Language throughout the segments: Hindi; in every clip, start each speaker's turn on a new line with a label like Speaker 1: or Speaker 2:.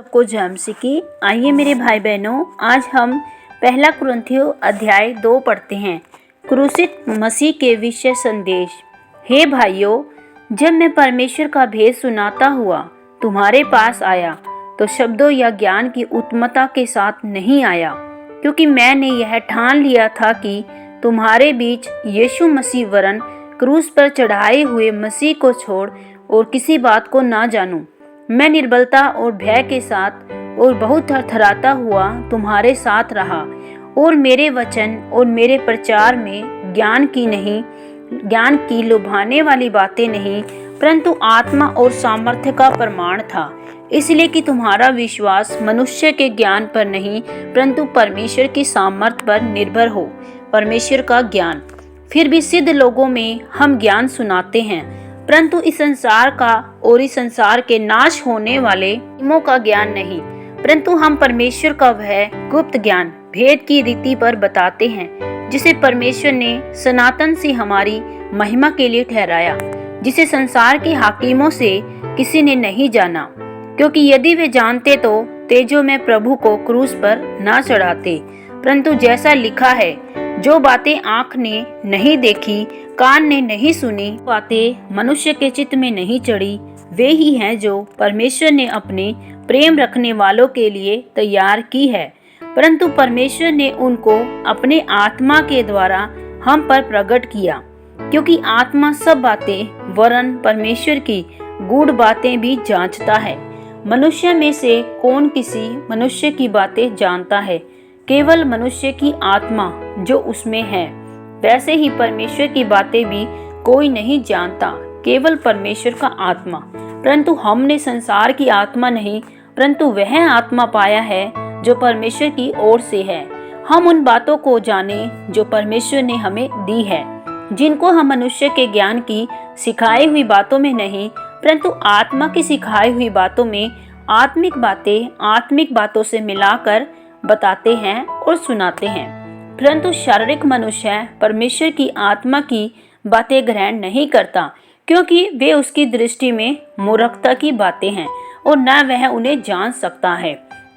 Speaker 1: सबको जय की। आइए मेरे भाई बहनों, आज हम पहला कुरिन्थियों अध्याय 2 पढ़ते हैं। क्रूसित मसीह के विषय संदेश। हे भाइयों, जब मैं परमेश्वर का भेद सुनाता हुआ तुम्हारे पास आया तो शब्दों या ज्ञान की उत्तमता के साथ नहीं आया, क्योंकि मैंने यह ठान लिया था कि तुम्हारे बीच यीशु मसीह वरन क्रूस पर चढ़ाए हुए मसीह को छोड़ और किसी बात को ना जानूं। मैं निर्बलता और भय के साथ और बहुत थरथराता हुआ तुम्हारे साथ रहा, और मेरे वचन और मेरे प्रचार में ज्ञान की लुभाने वाली बातें नहीं, परंतु आत्मा और सामर्थ्य का प्रमाण था, इसलिए कि तुम्हारा विश्वास मनुष्य के ज्ञान पर नहीं परंतु परमेश्वर की सामर्थ्य पर निर्भर हो। परमेश्वर का ज्ञान। फिर भी सिद्ध लोगों में हम ज्ञान सुनाते हैं, परंतु इस संसार का और इस संसार के नाश होने वाले नियमों का ज्ञान नहीं, परंतु हम परमेश्वर का वह गुप्त ज्ञान भेद की रीति पर बताते हैं, जिसे परमेश्वर ने सनातन से हमारी महिमा के लिए ठहराया, जिसे संसार के हाकिमों से किसी ने नहीं जाना, क्योंकि यदि वे जानते तो तेजों में प्रभु को क्रूस पर ना चढ़ाते। परंतु जैसा लिखा है, जो बातें आँख ने नहीं देखी, कान ने नहीं सुनी, बातें मनुष्य के चित्त में नहीं चढ़ी, वे ही हैं जो परमेश्वर ने अपने प्रेम रखने वालों के लिए तैयार की है। परंतु परमेश्वर ने उनको अपने आत्मा के द्वारा हम पर प्रकट किया, क्योंकि आत्मा सब बातें वरन परमेश्वर की गूढ़ बातें भी जांचता है। मनुष्य में से कौन किसी मनुष्य की बातें जानता है? केवल मनुष्य की आत्मा जो उसमें है। वैसे ही परमेश्वर की बातें भी कोई नहीं जानता, केवल परमेश्वर का आत्मा। परंतु हमने संसार की आत्मा नहीं, परंतु वह आत्मा पाया है जो परमेश्वर की ओर से है। हम उन बातों को जाने जो परमेश्वर ने हमें दी है, जिनको हम मनुष्य के ज्ञान की सिखाई हुई बातों में नहीं, परंतु आत्मा की सिखाई हुई बातों में आत्मिक बातें आत्मिक बातों से मिलाकर बताते हैं और सुनाते हैं। परंतु शारीरिक मनुष्य परमेश्वर की आत्मा की बातें ग्रहण नहीं करता, क्योंकि वे उसकी दृष्टि में मूर्खता की बातें हैं और न वह उन्हें जान सकता है,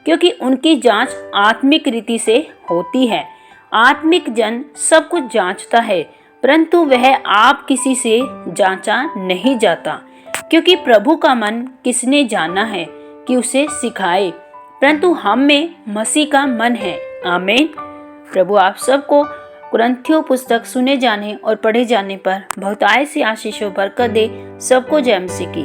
Speaker 1: क्योंकि उनकी जांच आत्मिक रीति से होती है। आत्मिक जन सब कुछ जांचता है, परंतु वह आप किसी से जांचा नहीं जाता, क्योंकि प्रभु का मन किसने जाना है कि उसे सिखाए। परंतु हम में मसीह का मन है। आमीन। प्रभु आप सबको कुरिन्थियों पुस्तक सुने जाने और पढ़े जाने पर बहुतायत से आशीषों बरकत दे। सबको जय मसीह की।